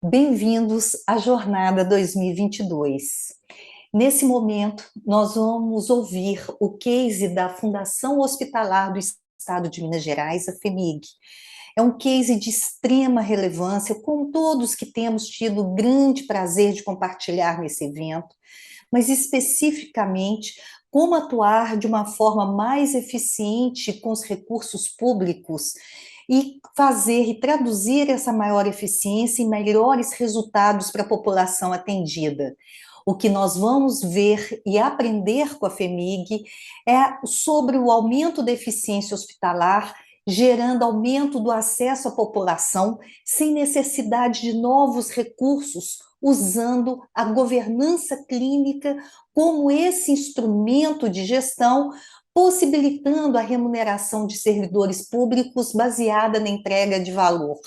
Bem-vindos à Jornada 2022. Nesse momento, nós vamos ouvir o case da Fundação Hospitalar do Estado de Minas Gerais, a FHEMIG. É um case de extrema relevância, com todos que temos tido o grande prazer de compartilhar nesse evento, mas especificamente como atuar de uma forma mais eficiente com os recursos públicos e fazer e traduzir essa maior eficiência em melhores resultados para a população atendida. O que nós vamos ver e aprender com a FHEMIG é sobre o aumento da eficiência hospitalar, gerando aumento do acesso à população, sem necessidade de novos recursos, usando a governança clínica como esse instrumento de gestão, possibilitando a remuneração de servidores públicos baseada na entrega de valor.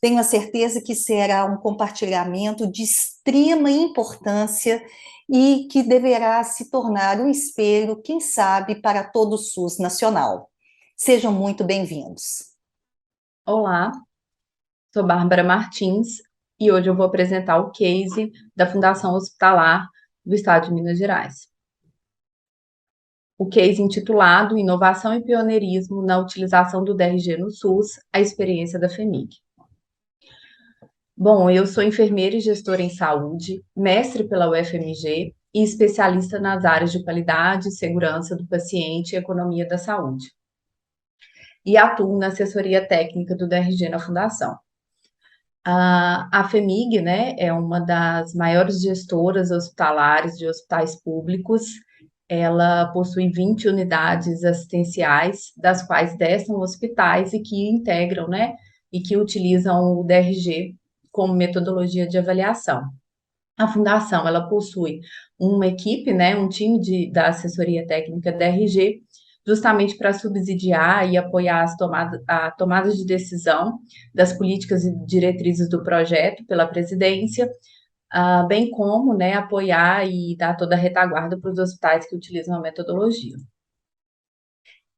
Tenho a certeza que será um compartilhamento de extrema importância e que deverá se tornar um espelho, quem sabe, para todo o SUS nacional. Sejam muito bem-vindos. Olá, sou Bárbara Martins e hoje eu vou apresentar o case da Fundação Hospitalar do Estado de Minas Gerais. O case intitulado Inovação e Pioneirismo na Utilização do DRG no SUS, a experiência da FHEMIG. Bom, eu sou enfermeira e gestora em saúde, mestre pela UFMG e especialista nas áreas de qualidade, segurança do paciente e economia da saúde. E atuo na assessoria técnica do DRG na Fundação. A FHEMIG, né, é uma das maiores gestoras hospitalares de hospitais públicos. Ela possui 20 unidades assistenciais, das quais 10 são hospitais e que integram, né, e que utilizam o DRG como metodologia de avaliação. A fundação, ela possui uma equipe, né, um time da assessoria técnica DRG, justamente para subsidiar e apoiar a tomada de decisão das políticas e diretrizes do projeto pela presidência, bem como, né, apoiar e dar toda a retaguarda para os hospitais que utilizam a metodologia.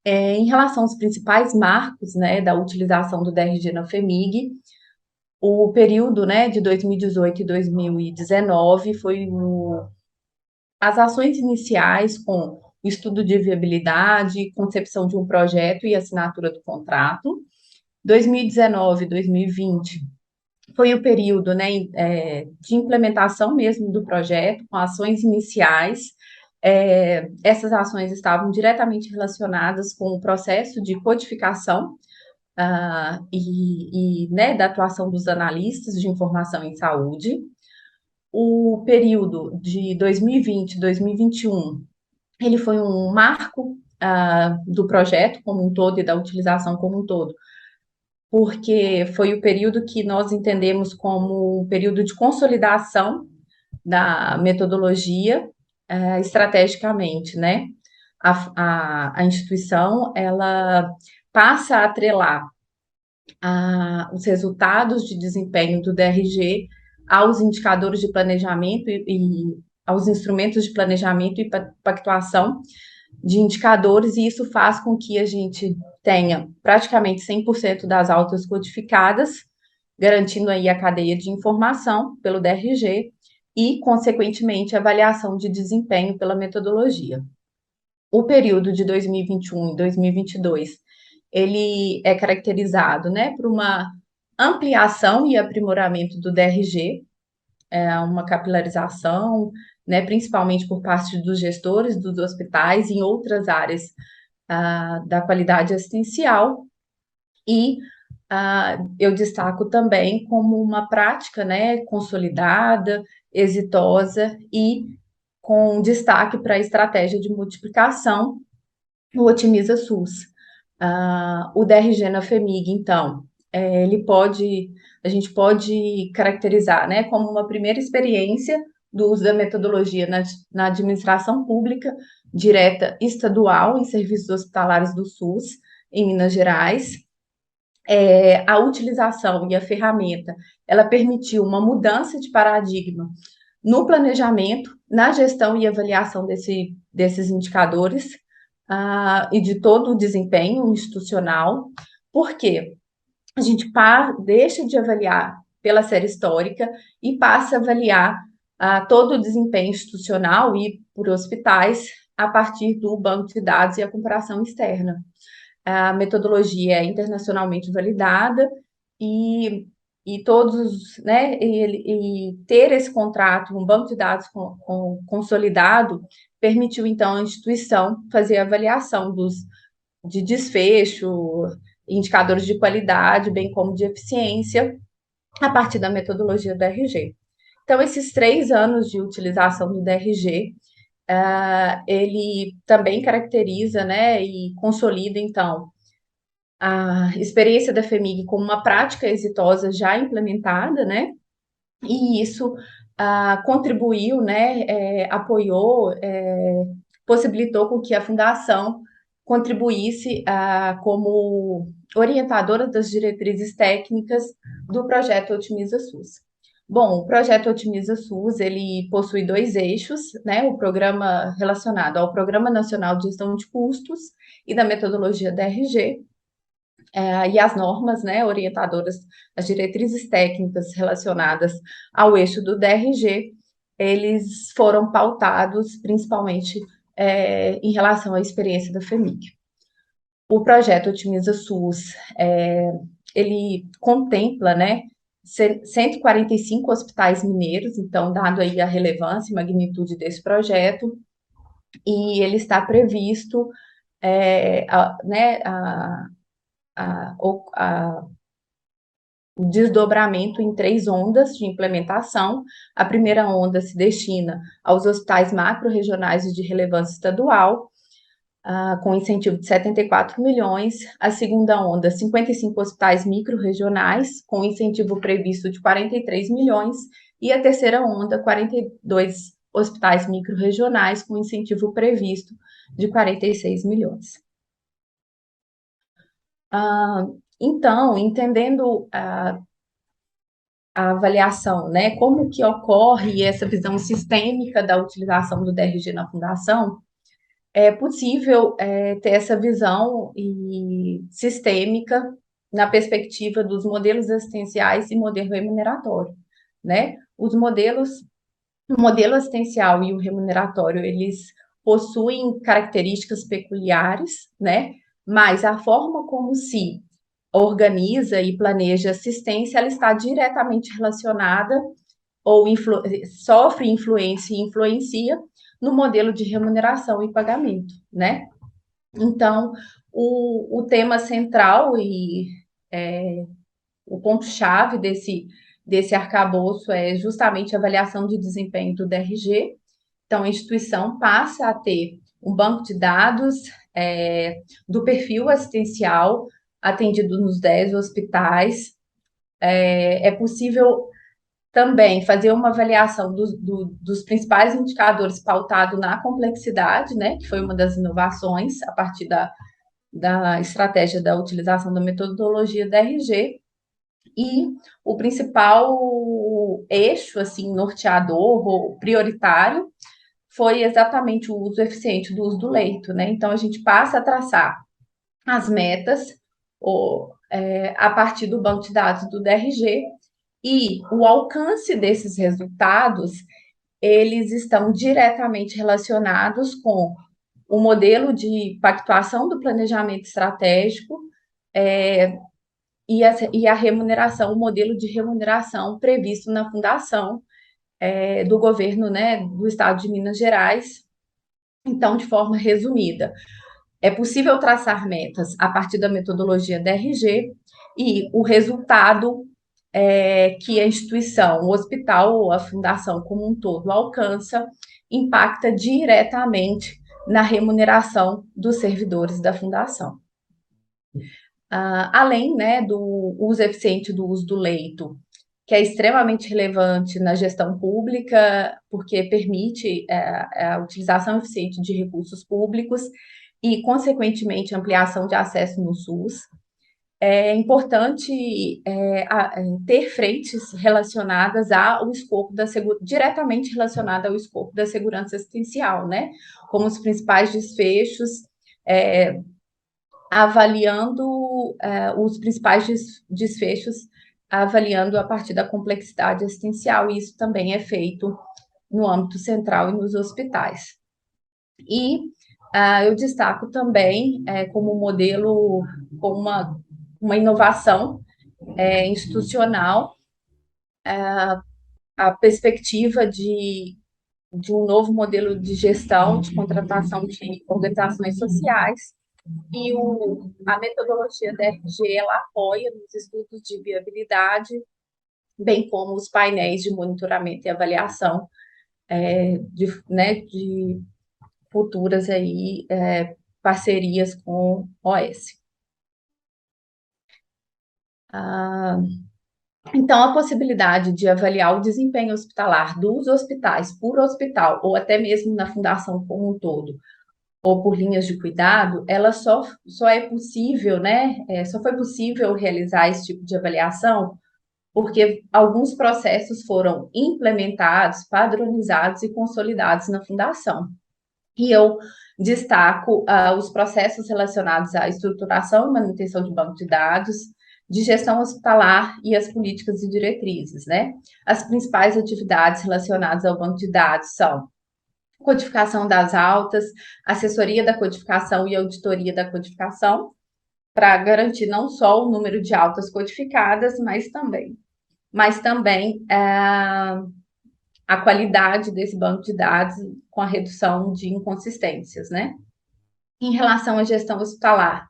Em relação aos principais marcos, né, da utilização do DRG na FHEMIG, o período, né, de 2018 e 2019 foi as ações iniciais com o estudo de viabilidade, concepção de um projeto e assinatura do contrato. 2019 e 2020 foi o período, né, de implementação mesmo do projeto, com ações iniciais. Essas ações estavam diretamente relacionadas com o processo de codificação né, da atuação dos analistas de informação em saúde. O período de 2020 e 2021, ele foi um marco do projeto como um todo e da utilização como um todo, porque foi o período que nós entendemos como um período de consolidação da metodologia estrategicamente, né? A instituição, ela passa a atrelar os resultados de desempenho do DRG aos indicadores de planejamento e aos instrumentos de planejamento e pactuação de indicadores, e isso faz com que a gente tenha praticamente 100% das altas codificadas, garantindo aí a cadeia de informação pelo DRG e, consequentemente, a avaliação de desempenho pela metodologia. O período de 2021 e 2022, ele é caracterizado, né, por uma ampliação e aprimoramento do DRG, uma capilarização, né, principalmente por parte dos gestores dos hospitais em outras áreas da qualidade assistencial, e eu destaco também como uma prática, né, consolidada, exitosa e com destaque para a estratégia de multiplicação, o Otimiza SUS. O DRG na FHEMIG, então, a gente pode caracterizar, né, como uma primeira experiência do uso da metodologia na administração pública direta estadual em serviços hospitalares do SUS, em Minas Gerais. A utilização e a ferramenta, ela permitiu uma mudança de paradigma no planejamento, na gestão e avaliação desses indicadores e de todo o desempenho institucional, porque a gente deixa de avaliar pela série histórica e passa a avaliar todo o desempenho institucional e por hospitais a partir do banco de dados e a comparação externa. A metodologia é internacionalmente validada e todos, né, e ter esse contrato, um banco de dados consolidado, permitiu então à instituição fazer a avaliação de desfecho, indicadores de qualidade, bem como de eficiência, a partir da metodologia do DRG. Então, esses 3 anos de utilização do DRG, ele também caracteriza, né, e consolida, então, a experiência da FEMIG como uma prática exitosa já implementada, né, e isso contribuiu, né, apoiou, possibilitou com que a Fundação contribuísse como orientadora das diretrizes técnicas do projeto Otimiza SUS. Bom, o projeto Otimiza SUS, ele possui 2 eixos, né, o programa relacionado ao Programa Nacional de Gestão de Custos e da metodologia DRG, e as normas, né, orientadoras, as diretrizes técnicas relacionadas ao eixo do DRG, eles foram pautados principalmente em relação à experiência da FEMIG. O projeto Otimiza SUS, ele contempla, né, 145 hospitais mineiros, então, dado aí a relevância e magnitude desse projeto, e ele está previsto, né, o desdobramento em 3 ondas de implementação. A primeira onda se destina aos hospitais macro-regionais e de relevância estadual, com incentivo de 74 milhões. A segunda onda, 55 hospitais micro-regionais, com incentivo previsto de 43 milhões. E a terceira onda, 42 hospitais micro-regionais, com incentivo previsto de 46 milhões. Então, entendendo a avaliação, né, como que ocorre essa visão sistêmica da utilização do DRG na fundação, é possível ter essa visão sistêmica na perspectiva dos modelos assistenciais e modelo remuneratório, né? O modelo assistencial e o remuneratório, eles possuem características peculiares, né? Mas a forma como se organiza e planeja assistência, ela está diretamente relacionada ou sofre influência e influencia no modelo de remuneração e pagamento, né? Então, o tema central e o ponto-chave desse arcabouço é justamente a avaliação de desempenho do DRG. Então, a instituição passa a ter um banco de dados do perfil assistencial atendido nos 10 hospitais. É possível também fazer uma avaliação dos principais indicadores pautado na complexidade, né, que foi uma das inovações a partir da estratégia da utilização da metodologia da RG, e o principal eixo, assim, norteador ou prioritário foi exatamente o uso eficiente do uso do leito, né? Então, a gente passa a traçar as metas a partir do banco de dados do DRG, e o alcance desses resultados, eles estão diretamente relacionados com o modelo de pactuação do planejamento estratégico e a remuneração, o modelo de remuneração previsto na fundação do governo, né, do estado de Minas Gerais. Então, de forma resumida, é possível traçar metas a partir da metodologia DRG e o resultado que a instituição, o hospital ou a fundação como um todo alcança, impacta diretamente na remuneração dos servidores da fundação. Além, né, do uso eficiente do uso do leito, que é extremamente relevante na gestão pública, porque permite a utilização eficiente de recursos públicos e, consequentemente, ampliação de acesso no SUS. É importante ter frentes relacionadas ao escopo diretamente relacionada ao escopo da segurança assistencial, né? Como os principais desfechos, avaliando os principais desfechos avaliando a partir da complexidade assistencial, e isso também é feito no âmbito central e nos hospitais. E eu destaco também como modelo, como uma inovação institucional, a perspectiva de um novo modelo de gestão, de contratação de organizações sociais, e a metodologia da RG, ela apoia nos estudos de viabilidade, bem como os painéis de monitoramento e avaliação de futuras aí, parcerias com OS. Então, a possibilidade de avaliar o desempenho hospitalar dos hospitais por hospital, ou até mesmo na fundação como um todo, ou por linhas de cuidado, ela só é possível, né? Só foi possível realizar esse tipo de avaliação porque alguns processos foram implementados, padronizados e consolidados na fundação. E eu destaco os processos relacionados à estruturação e manutenção de banco de dados, de gestão hospitalar e as políticas e diretrizes, né? As principais atividades relacionadas ao banco de dados são codificação das altas, assessoria da codificação e auditoria da codificação, para garantir não só o número de altas codificadas, mas também a qualidade desse banco de dados com a redução de inconsistências, né? Em relação à gestão hospitalar,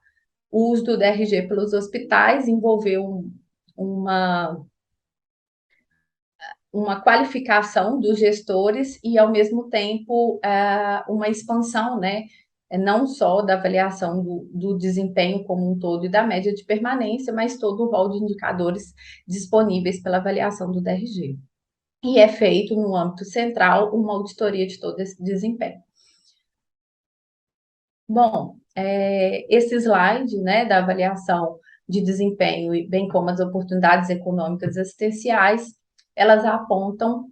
o uso do DRG pelos hospitais envolveu uma qualificação dos gestores e, ao mesmo tempo, uma expansão, né? Não só da avaliação do desempenho como um todo e da média de permanência, mas todo o rol de indicadores disponíveis pela avaliação do DRG. E é feito, no âmbito central, uma auditoria de todo esse desempenho. Bom, esse slide, né, da avaliação de desempenho, bem como as oportunidades econômicas assistenciais, elas apontam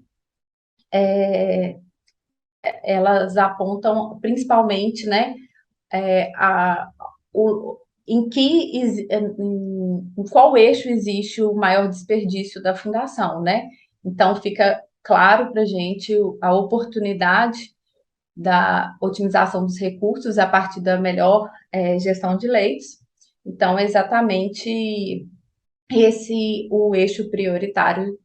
principalmente, né, em qual eixo existe o maior desperdício da fundação, né? Então, fica claro para a gente a oportunidade da otimização dos recursos a partir da melhor gestão de leitos. Então, é exatamente esse o eixo prioritário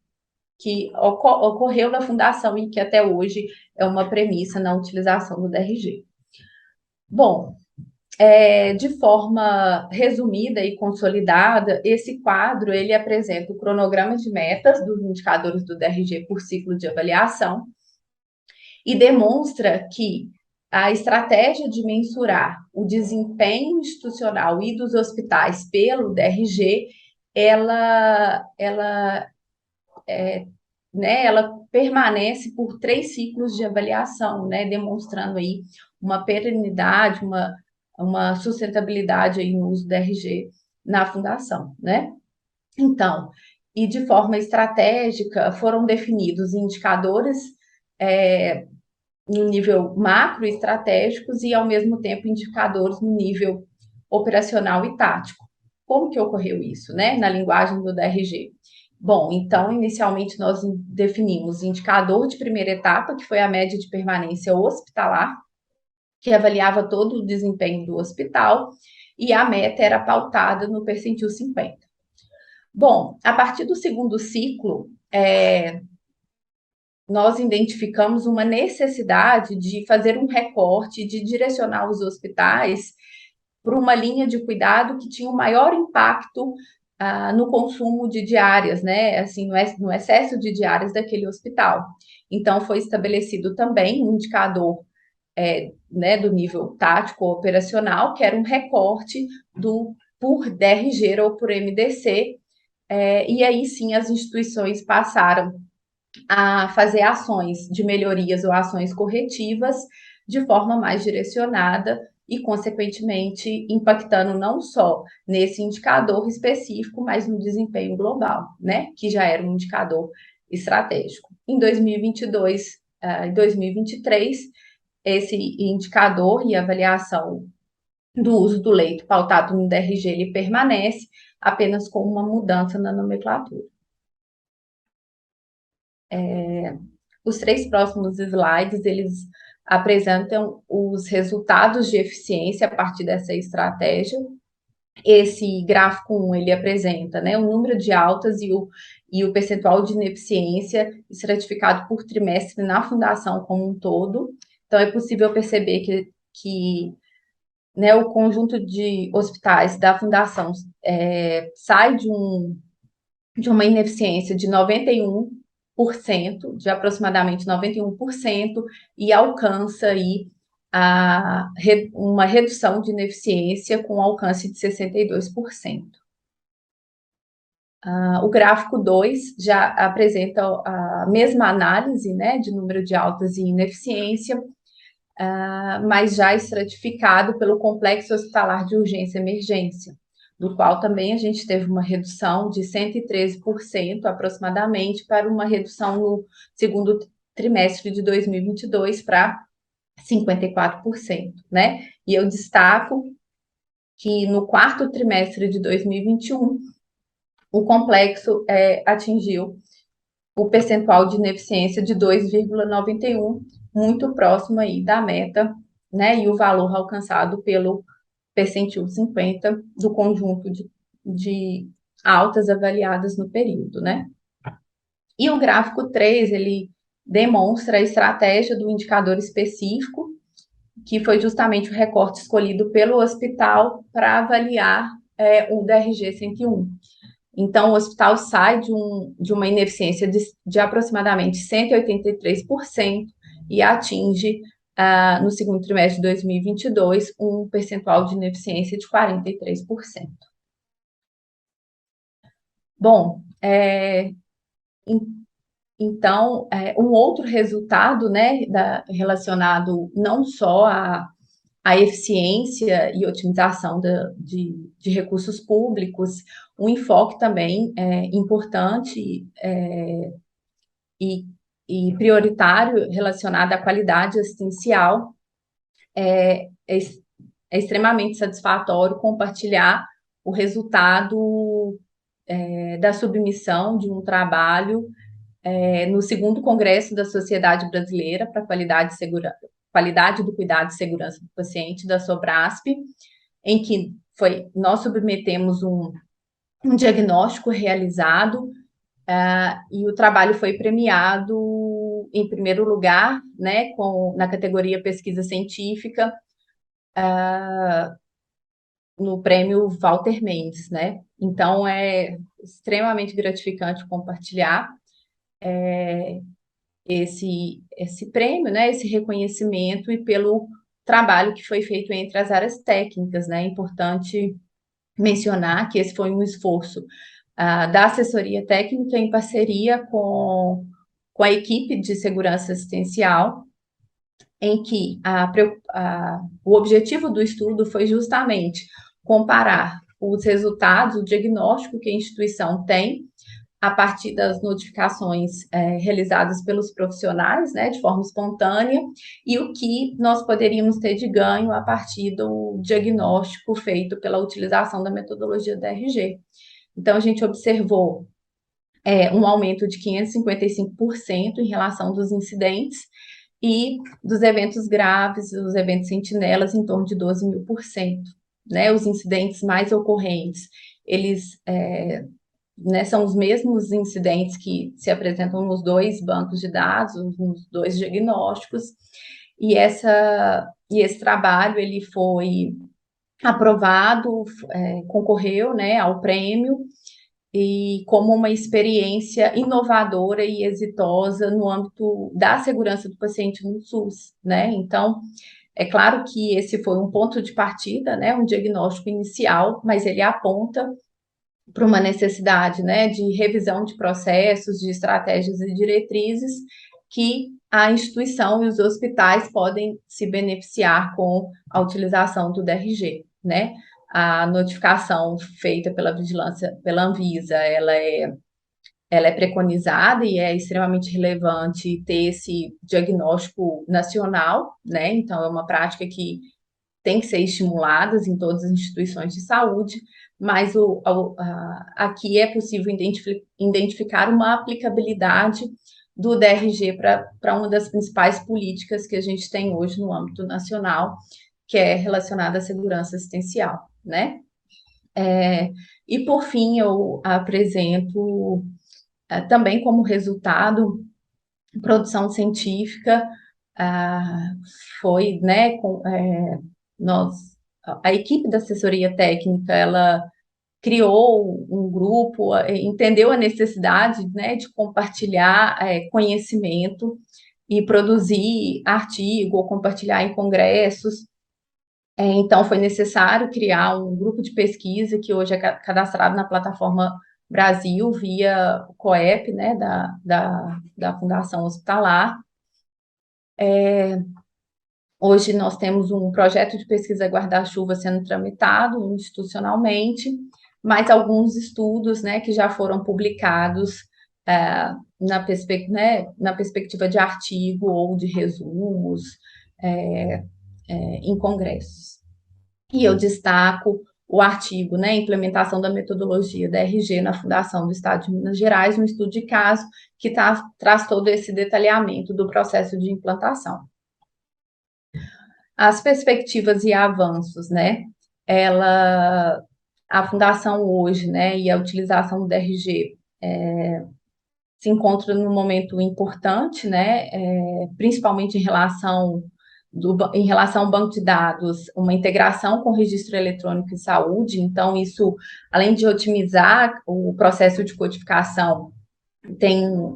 que ocorreu na fundação e que até hoje é uma premissa na utilização do DRG. Bom, de forma resumida e consolidada, esse quadro ele apresenta o cronograma de metas dos indicadores do DRG por ciclo de avaliação e demonstra que a estratégia de mensurar o desempenho institucional e dos hospitais pelo DRG, ela permanece por 3 ciclos de avaliação, né, demonstrando aí uma perenidade, uma sustentabilidade aí no uso do DRG na fundação, né? Então, e de forma estratégica, foram definidos indicadores no nível macro estratégicos e, ao mesmo tempo, indicadores no nível operacional e tático. Como que ocorreu isso, né, na linguagem do DRG? Bom, então, inicialmente, nós definimos indicador de primeira etapa, que foi a média de permanência hospitalar, que avaliava todo o desempenho do hospital, e a meta era pautada no percentil 50. Bom, a partir do segundo ciclo, nós identificamos uma necessidade de fazer um recorte, de direcionar os hospitais para uma linha de cuidado que tinha o maior impacto no consumo de diárias, né? Assim, no excesso de diárias daquele hospital. Então, foi estabelecido também um indicador né, do nível tático operacional, que era um recorte por DRG ou por MDC, e aí sim as instituições passaram a fazer ações de melhorias ou ações corretivas de forma mais direcionada e, consequentemente, impactando não só nesse indicador específico, mas no desempenho global, né, que já era um indicador estratégico. Em 2022 e 2023, esse indicador e avaliação do uso do leito pautado no DRG, ele permanece apenas com uma mudança na nomenclatura. Os 3 próximos slides, eles apresentam os resultados de eficiência a partir dessa estratégia. Esse gráfico 1, ele apresenta, né, o número de altas e o percentual de ineficiência estratificado por trimestre na fundação como um todo. Então, é possível perceber que né, o conjunto de hospitais da fundação sai de uma ineficiência de 91%, de aproximadamente 91%, e alcança aí uma redução de ineficiência com alcance de 62%. O gráfico 2 já apresenta a mesma análise, né, de número de altas e ineficiência, mas já estratificado pelo complexo hospitalar de urgência e emergência, do qual também a gente teve uma redução de 113% aproximadamente, para uma redução no segundo trimestre de 2022 para 54%, né? E eu destaco que no quarto trimestre de 2021, o complexo atingiu o percentual de ineficiência de 2,91, muito próximo aí da meta, né? E o valor alcançado pelo percentil 50 do conjunto de altas avaliadas no período, né? E o gráfico 3, ele demonstra a estratégia do indicador específico, que foi justamente o recorte escolhido pelo hospital para avaliar o DRG 101. Então, o hospital sai de uma ineficiência de aproximadamente 183% e atinge, no segundo trimestre de 2022, um percentual de ineficiência de 43%. Bom, então, um outro resultado, né, relacionado não só à eficiência e otimização de recursos públicos, um enfoque também importante e prioritário relacionado à qualidade assistencial. É extremamente satisfatório compartilhar o resultado da submissão de um trabalho no segundo Congresso da Sociedade Brasileira para Qualidade do Cuidado e Segurança do Paciente, da SOBRASP, em que nós submetemos um diagnóstico realizado, e o trabalho foi premiado em primeiro lugar, né, na categoria pesquisa científica, no prêmio Walter Mendes, né? Então, é extremamente gratificante compartilhar esse prêmio, né, esse reconhecimento, e pelo trabalho que foi feito entre as áreas técnicas, né? É importante mencionar que esse foi um esforço da assessoria técnica em parceria com a equipe de segurança assistencial, em que o objetivo do estudo foi justamente comparar os resultados, o diagnóstico que a instituição tem a partir das notificações realizadas pelos profissionais, né, de forma espontânea, e o que nós poderíamos ter de ganho a partir do diagnóstico feito pela utilização da metodologia DRG. Então, a gente observou um aumento de 555% em relação dos incidentes, e dos eventos graves, os eventos sentinelas, em torno de 12.000%. Né? Os incidentes mais ocorrentes, eles né, são os mesmos incidentes que se apresentam nos 2 bancos de dados, nos 2 diagnósticos, e esse trabalho ele foi aprovado, concorreu, né, ao prêmio, e como uma experiência inovadora e exitosa no âmbito da segurança do paciente no SUS, né? Então, é claro que esse foi um ponto de partida, né, um diagnóstico inicial, mas ele aponta para uma necessidade, né, de revisão de processos, de estratégias e diretrizes que a instituição e os hospitais podem se beneficiar com a utilização do DRG, né? A notificação feita pela vigilância, pela Anvisa, ela é preconizada e é extremamente relevante ter esse diagnóstico nacional, né? Então, é uma prática que tem que ser estimulada em todas as instituições de saúde, mas aqui é possível identificar uma aplicabilidade do DRG para uma das principais políticas que a gente tem hoje no âmbito nacional, que é relacionada à segurança assistencial, né? E, por fim, eu apresento também como resultado produção científica, foi, né, nós, a equipe da assessoria técnica, ela criou um grupo, entendeu a necessidade, né, de compartilhar conhecimento e produzir artigo ou compartilhar em congressos. Então, foi necessário criar um grupo de pesquisa que hoje é cadastrado na plataforma Brasil via o COEP, né, da Fundação Hospitalar. Hoje nós temos um projeto de pesquisa guarda-chuva sendo tramitado institucionalmente, mas alguns estudos, né, que já foram publicados na perspectiva de artigo ou de resumos em congressos. E eu destaco o artigo, né, Implementação da metodologia da RG na Fundação do Estado de Minas Gerais, um estudo de caso que traz todo esse detalhamento do processo de implantação. As perspectivas e avanços, né? A fundação hoje, né, e a utilização do DRG se encontra num momento importante, né, principalmente em relação ao banco de dados, uma integração com o registro eletrônico em saúde. Então, isso, além de otimizar o processo de codificação,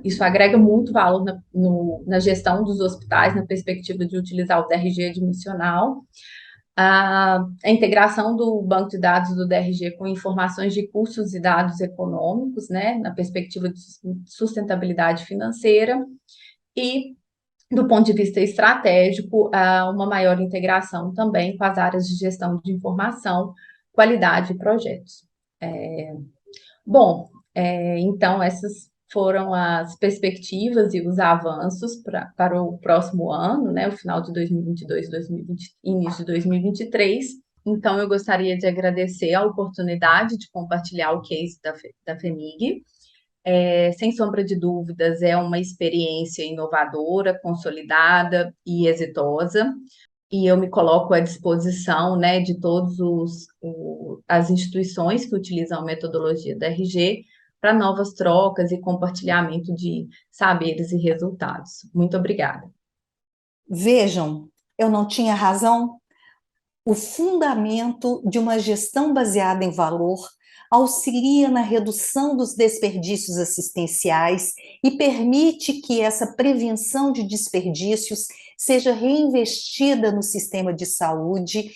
isso agrega muito valor na gestão dos hospitais, na perspectiva de utilizar o DRG admissional. A integração do banco de dados do DRG com informações de custos e dados econômicos, né, na perspectiva de sustentabilidade financeira, e, do ponto de vista estratégico, uma maior integração também com as áreas de gestão de informação, qualidade e projetos. Então, essas foram as perspectivas e os avanços para o próximo ano, né, o final de 2022, início de 2023. Então, eu gostaria de agradecer a oportunidade de compartilhar o case da FEMIG. Sem sombra de dúvidas, é uma experiência inovadora, consolidada e exitosa. E eu me coloco à disposição, né, de todas as instituições que utilizam a metodologia da RG para novas trocas e compartilhamento de saberes e resultados. Muito obrigada. Vejam, eu não tinha razão. O fundamento de uma gestão baseada em valor auxilia na redução dos desperdícios assistenciais e permite que essa prevenção de desperdícios seja reinvestida no sistema de saúde,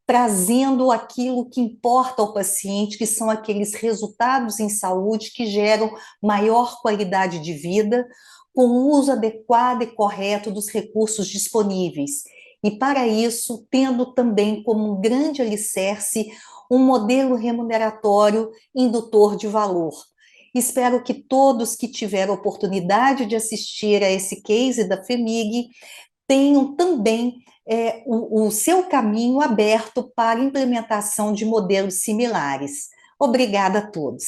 trazendo aquilo que importa ao paciente, que são aqueles resultados em saúde que geram maior qualidade de vida, com o uso adequado e correto dos recursos disponíveis. E, para isso, tendo também como um grande alicerce um modelo remuneratório indutor de valor. Espero que todos que tiveram oportunidade de assistir a esse case da FEMIG tenham também o seu caminho aberto para a implementação de modelos similares. Obrigada a todos.